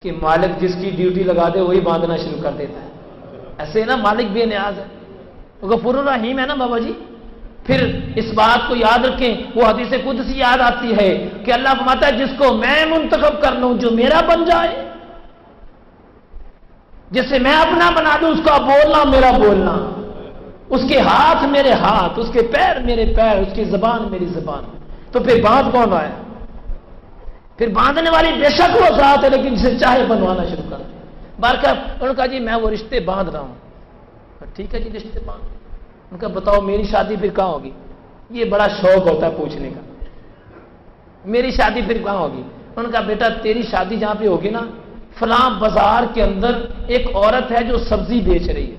کہ مالک جس کی ڈیوٹی لگا دے وہی باندھنا شروع کر دیتا ہے. ایسے نا مالک بے نیاز ہے، غفور الرحیم ہے نا بابا جی. پھر اس بات کو یاد رکھیں، وہ حدیث قدسی یاد آتی ہے کہ اللہ فرماتا ہے جس کو میں منتخب کر لوں جو میرا بن جائے، جسے میں اپنا بنا دوں، اس کا بولنا میرا بولنا، اس کے ہاتھ میرے ہاتھ، اس کے پیر میرے پیر، اس کی زبان میری زبان. تو پھر باندھ کون آیا؟ پھر باندھنے والی بے شک وہ ذات ہے، لیکن جسے چاہے بنوانا شروع کر دے. بارکہ انہوں نے کہا جی میں وہ رشتے باندھ رہا ہوں. ٹھیک ہے جی رشتے باندھ. ان کا بتاؤ میری شادی پھر کہاں ہوگی؟ یہ بڑا شوق ہوتا ہے پوچھنے کا، میری شادی پھر کہاں ہوگی؟ انہوں نے کہا بیٹا تیری شادی جہاں پہ ہوگی نا، فلاں بازار کے اندر ایک عورت ہے جو سبزی بیچ رہی ہے،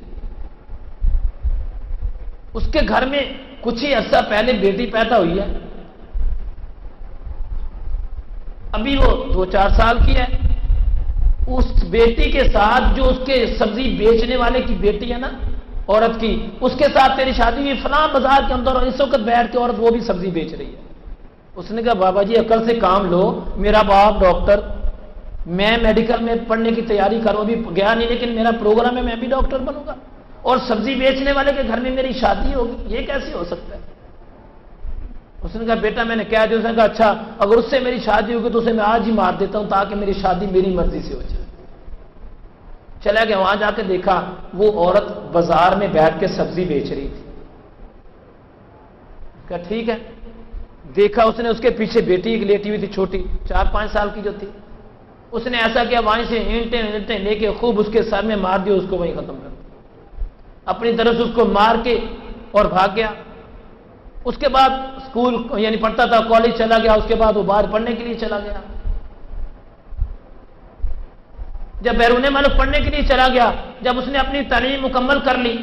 اس کے گھر میں کچھ ہی عرصہ پہلے بیٹی پیدا ہوئی ہے، ابھی وہ 2-4 سال کی ہے. اس بیٹی کے ساتھ جو اس کے سبزی بیچنے والے کی بیٹی ہے نا عورت کی، اس کے ساتھ تیری شادی ہوئی فلاں بازار کے اندر، اور اس وقت بیٹھ کے عورت وہ بھی سبزی بیچ رہی ہے. اس نے کہا بابا جی عقل سے کام لو، میرا باپ ڈاکٹر، میں میڈیکل میں پڑھنے کی تیاری کروں، ابھی گیا نہیں لیکن میرا پروگرام ہے میں بھی ڈاکٹر بنوں گا، اور سبزی بیچنے والے کے گھر میں میری شادی ہوگی، یہ کیسے ہو سکتا ہے؟ اس نے کہا بیٹا میں نے کہہ دیا. اس نے کہا اچھا اگر اس سے میری شادی ہوگی تو اسے میں آج ہی مار دیتا ہوں تاکہ میری شادی میری مرضی سے ہو جائے. چلا گیا وہاں جا کے دیکھا وہ عورت بازار میں بیٹھ کے سبزی بیچ رہی تھی. کہا ٹھیک ہے. دیکھا اس نے اس کے پیچھے بیٹی ایک لیٹی ہوئی تھی چھوٹی 4-5 سال کی جو تھی. اس نے ایسا کیا وہیں سے اینٹیں لے کے خوب اس کے سر میں مار دیا، اس کو وہیں ختم کر دیا، اپنی طرف سے اس کو مار کے اور بھاگ گیا. اس کے بعد اسکول یعنی پڑھتا تھا، کالج چلا گیا، اس کے بعد وہ باہر پڑھنے کے لیے چلا گیا. جب بیرون ملک پڑھنے کے لیے چلا گیا، جب اس نے اپنی تعلیم مکمل کر لی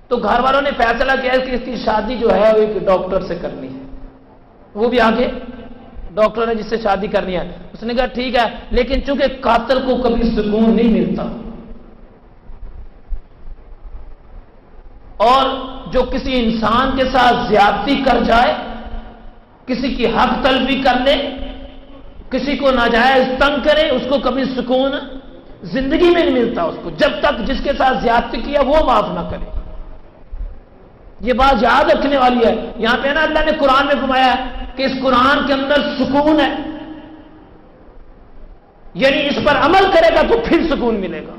تو گھر والوں نے فیصلہ کیا کہ اس کی شادی جو ہے وہ ایک ڈاکٹر سے کرنی ہے، وہ بھی آگے ڈاکٹر ہے جس سے شادی کرنی ہے. اس نے کہا ٹھیک ہے، لیکن چونکہ قاتل کو کبھی سکون نہیں ملتا، اور جو کسی انسان کے ساتھ زیادتی کر جائے، کسی کی حق طلبی کر لے، کسی کو ناجائز تنگ کرے، اس کو کبھی سکون زندگی میں نہیں ملتا اس کو، جب تک جس کے ساتھ زیادتی کیا وہ معاف نہ کرے. یہ بات یاد رکھنے والی ہے. یہاں پہ نا اللہ نے قرآن میں فرمایا ہے کہ اس قرآن کے اندر سکون ہے، یعنی اس پر عمل کرے گا تو پھر سکون ملے گا.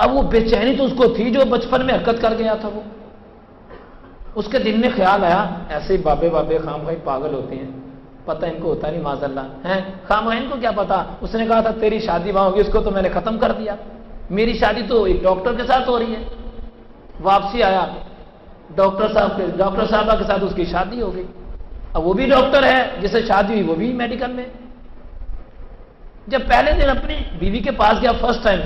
اب وہ بے چینی تو اس کو تھی جو بچپن میں حرکت کر گیا تھا، وہ اس کے دل میں خیال آیا ایسے بابے خام بھائی پاگل ہوتے ہیں، پتہ ان کو ہوتا نہیں معاذ اللہ ہیں، خام ان کو کیا پتا. اس نے کہا تھا تیری شادی وہاں ہوگی، اس کو تو میں نے ختم کر دیا، میری شادی تو ایک ڈاکٹر کے ساتھ ہو رہی ہے. واپسی آیا ڈاکٹر صاحبہ کے ساتھ اس کی شادی ہو گئی. اب وہ بھی ڈاکٹر ہے جسے شادی ہوئی وہ بھی میڈیکل میں. جب پہلے دن اپنی بیوی کے پاس گیا فرسٹ ٹائم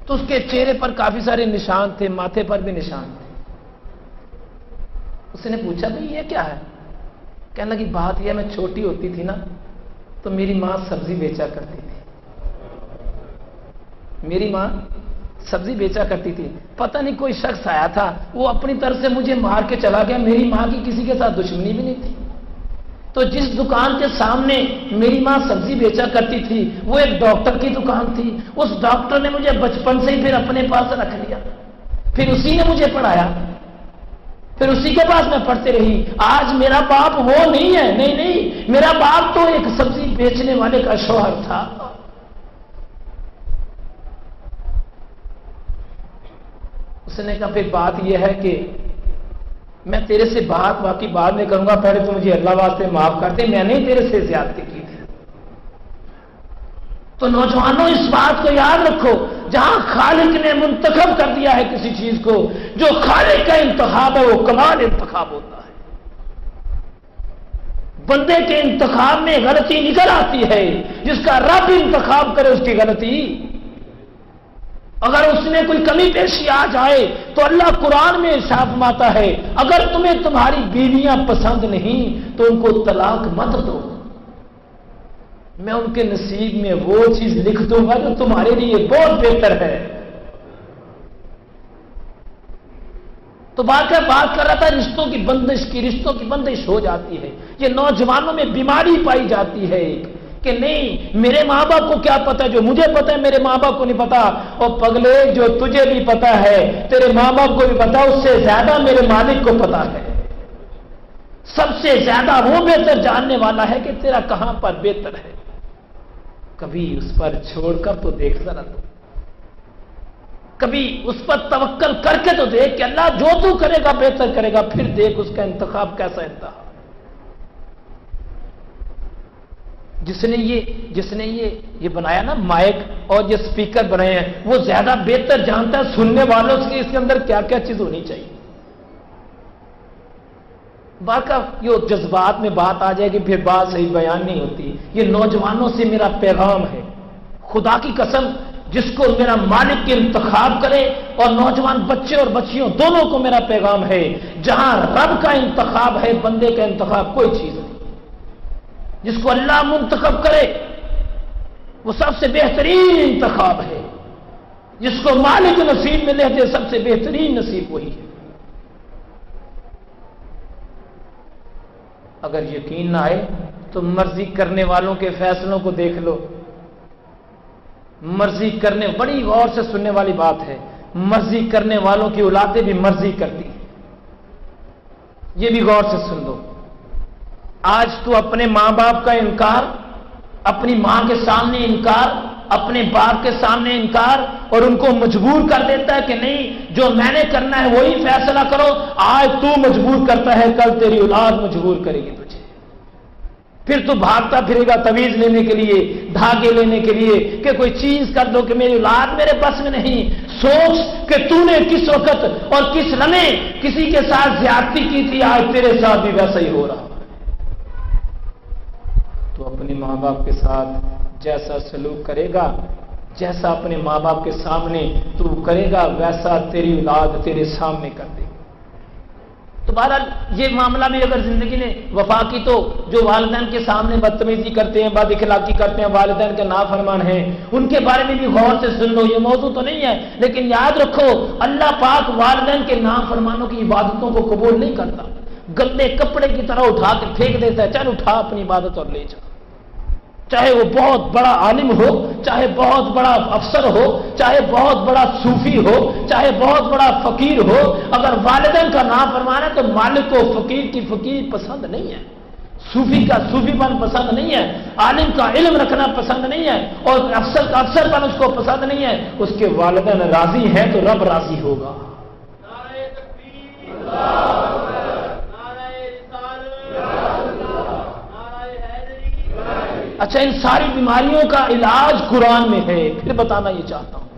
تو اس کے چہرے پر کافی سارے نشان تھے، ماتھے پر بھی نشان تھے. اس نے پوچھا بھئی یہ کیا ہے؟ کہنے لگی بات یہ میں چھوٹی ہوتی تھی نا تو میری ماں سبزی بیچا کرتی تھی، میری ماں سبزی بیچا کرتی تھی، پتہ نہیں کوئی شخص آیا تھا وہ اپنی طرف سے مجھے مار کے چلا گیا، میری ماں کی کسی کے ساتھ دشمنی بھی نہیں تھی. تو جس دکان کے سامنے میری ماں سبزی بیچا کرتی تھی وہ ایک ڈاکٹر کی دکان تھی، اس ڈاکٹر نے مجھے بچپن سے ہی پھر اپنے پاس رکھ لیا، پھر اسی نے مجھے پڑھایا، پھر اسی کے پاس میں پڑھتے رہی. آج میرا باپ وہ نہیں ہے، نہیں میرا باپ تو ایک سبزی بیچنے والے کا شوہر تھا. اس نے کہا پھر بات یہ ہے کہ میں تیرے سے باقی بات نہیں کروں گا، پہلے تو مجھے اللہ واسطے معاف کر دے، میں نے تیرے سے زیادتی کی تھی. تو نوجوانوں اس بات کو یاد رکھو، جہاں خالق نے منتخب کر دیا ہے کسی چیز کو، جو خالق کا انتخاب ہے وہ کمال انتخاب ہوتا ہے. بندے کے انتخاب میں غلطی نکل آتی ہے، جس کا رب انتخاب کرے اس کی غلطی، اگر اس میں کوئی کمی پیشی آ جائے تو اللہ قرآن میں ارشاد فرماتا ہے اگر تمہیں تمہاری بیویاں پسند نہیں تو ان کو طلاق مت دو، میں ان کے نصیب میں وہ چیز لکھ دوں گا جو تمہارے لیے بہت بہتر ہے. تو بات کر رہا تھا رشتوں کی بندش ہو جاتی ہے. یہ نوجوانوں میں بیماری پائی جاتی ہے کہ نہیں میرے ماں باپ کو کیا پتا، جو مجھے پتا ہے میرے ماں باپ کو نہیں پتا. اور پگلے جو تجھے بھی پتا ہے تیرے ماں باپ کو بھی پتا، اس سے زیادہ میرے مالک کو پتا ہے. سب سے زیادہ وہ بہتر جاننے والا ہے کہ تیرا کہاں پر بہتر ہے. کبھی اس پر چھوڑ کر تو دیکھ ذرا، تو کبھی اس پر توکل کر کے تو دیکھ کہ اللہ جو تو کرے گا بہتر کرے گا، پھر دیکھ اس کا انتخاب کیسا انتہا. جس نے یہ بنایا نا مائک اور یہ سپیکر بنائے ہیں، وہ زیادہ بہتر جانتا ہے سننے والوں سے اس کے اندر کیا کیا چیز ہونی چاہیے. باقی یہ جذبات میں بات آ جائے گی، پھر بات صحیح بیان نہیں ہوتی. یہ نوجوانوں سے میرا پیغام ہے، خدا کی قسم جس کو میرا مالک کے انتخاب کرے، اور نوجوان بچے اور بچیوں دونوں کو میرا پیغام ہے، جہاں رب کا انتخاب ہے بندے کا انتخاب کوئی چیز نہیں. جس کو اللہ منتخب کرے وہ سب سے بہترین انتخاب ہے. جس کو مالک نصیب میں لے دے سب سے بہترین نصیب وہی ہے. اگر یقین نہ آئے تو مرضی کرنے والوں کے فیصلوں کو دیکھ لو. مرضی کرنے، بڑی غور سے سننے والی بات ہے، مرضی کرنے والوں کی اولادیں بھی مرضی کرتی ہیں. یہ بھی غور سے سن لو. آج تو اپنے ماں باپ کا انکار، اپنی ماں کے سامنے انکار، اپنے باپ کے سامنے انکار، اور ان کو مجبور کر دیتا ہے کہ نہیں جو میں نے کرنا ہے وہی فیصلہ کرو. آج تو مجبور کرتا ہے، کل تیری اولاد مجبور کرے گی تجھے. پھر تو بھاگتا پھرے گا تویز لینے کے لیے، دھاگے لینے کے لیے کہ کوئی چیز کر دو کہ میری اولاد میرے بس میں نہیں. سوچ کہ تو نے کس وقت اور کس لمحے کسی کے ساتھ زیادتی کی تھی، آج تیرے ساتھ بھی ویسا ہی ہو رہا. تو اپنے ماں باپ کے ساتھ جیسا سلوک کرے گا، جیسا اپنے ماں باپ کے سامنے تو کرے گا، ویسا تیری اولاد تیرے سامنے کر دے گی. تو بہرحال یہ معاملہ میں اگر زندگی نے وفا کی تو جو والدین کے سامنے بدتمیزی کرتے ہیں، بد اخلاقی کرتے ہیں، والدین کے نافرمان ہیں، ان کے بارے میں بھی غور سے سن لو. یہ موضوع تو نہیں ہے، لیکن یاد رکھو اللہ پاک والدین کے نافرمانوں کی عبادتوں کو قبول نہیں کرتا. گندے کپڑے کی طرح اٹھا کے پھینک دیتا ہے. چل اٹھا اپنی عبادت اور لے جا. چاہے وہ بہت بڑا عالم ہو، چاہے بہت بڑا افسر ہو، چاہے بہت بڑا صوفی ہو، چاہے بہت بڑا فقیر ہو، اگر والدین کا نافرمان ہے تو مالک کو فقیر کی فقیر پسند نہیں ہے، صوفی کا صوفی پن پسند نہیں ہے، عالم کا علم رکھنا پسند نہیں ہے، اور افسر کا افسر پن اس کو پسند نہیں ہے. اس کے والدین راضی ہیں تو رب راضی ہوگا. نعرہ تکبیر، اللہ اکبر، نعرہ رسالت، نعرہ حیدری. اچھا، ان ساری بیماریوں کا علاج قرآن میں ہے. پھر بتانا یہ چاہتا ہوں،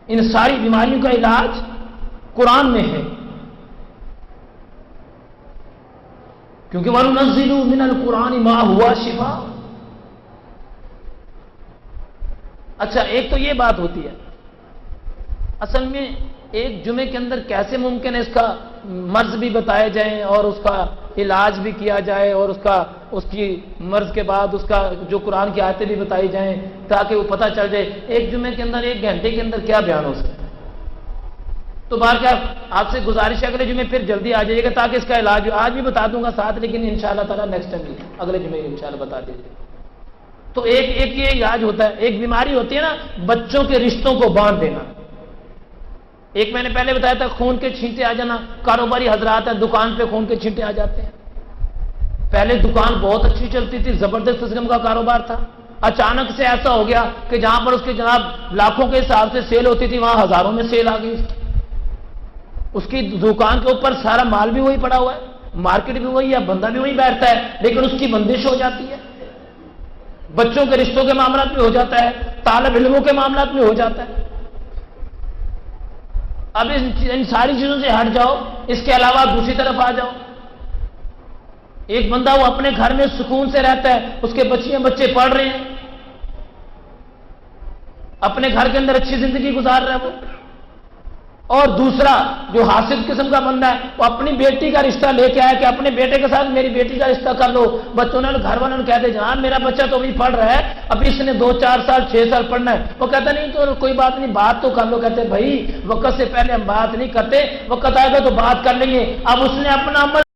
ان ساری بیماریوں کا علاج قرآن میں ہے. کیونکہ وَنُنَزِّلُ مِنَ الْقُرْآنِ مَا هُوَ شِفَاءٌ. اچھا، ایک تو یہ بات ہوتی ہے، اصل میں ایک جمعے کے اندر کیسے ممکن ہے اس کا مرض بھی بتائے جائیں اور اس کا علاج بھی کیا جائے، اور اس کی مرض کے بعد اس کا جو قرآن کی آیتیں بھی بتائی جائیں تاکہ وہ پتہ چل جائے. ایک جمعے کے اندر، ایک گھنٹے کے اندر کیا بیان ہو سکتا ہے؟ تو بار کیا آپ سے گزارش ہے اگلے جمعے پھر جلدی آ جائیے گا تاکہ اس کا علاج آج بھی بتا دوں گا ساتھ، لیکن انشاءاللہ تعالیٰ نیکسٹ ٹائم اگلے جمعے انشاءاللہ بتا دیجیے. تو ایک یہ علاج ہوتا ہے. ایک بیماری ہوتی ہے نا بچوں کے رشتوں کو باندھ دینا. ایک میں نے پہلے بتایا تھا خون کے چھینٹے آ جانا. کاروباری حضرات ہیں، دکان پہ خون کے چھینٹے آ جاتے ہیں. پہلے دکان بہت اچھی چلتی تھی، زبردست قسم کا کاروبار تھا. اچانک سے ایسا ہو گیا کہ جہاں پر اس کے جناب لاکھوں کے حساب سے سیل ہوتی تھی وہاں ہزاروں میں سیل آ گئی. اس کی دکان کے اوپر سارا مال بھی وہی پڑا ہوا ہے، مارکیٹ بھی وہی ہے، بندہ بھی وہی بیٹھتا ہے، لیکن اس کی بندش ہو جاتی ہے. بچوں کے رشتوں کے معاملات میں ہو جاتا ہے، طالب علموں کے معاملات میں ہو جاتا ہے. اب ان ساری چیزوں سے ہٹ جاؤ، اس کے علاوہ دوسری طرف آ جاؤ. ایک بندہ وہ اپنے گھر میں سکون سے رہتا ہے، اس کے بچے پڑھ رہے ہیں، اپنے گھر کے اندر اچھی زندگی گزار رہا ہے وہ، اور دوسرا جو حاسد قسم کا بندہ ہے وہ اپنی بیٹی کا رشتہ لے کے آیا کہ اپنے بیٹے کے ساتھ میری بیٹی کا رشتہ کر لو. بچوں نے گھر والوں نے کہتے جہاں میرا بچہ تو ابھی پڑھ رہا ہے, ابھی اس نے 2-4 سال 6 سال پڑھنا ہے. وہ کہتا نہیں تو کوئی بات نہیں, بات تو کر لو. کہتے بھائی وقت سے پہلے ہم بات نہیں کرتے, وقت آئے گا تو بات کر لیں گے. اب اس نے اپنا عمل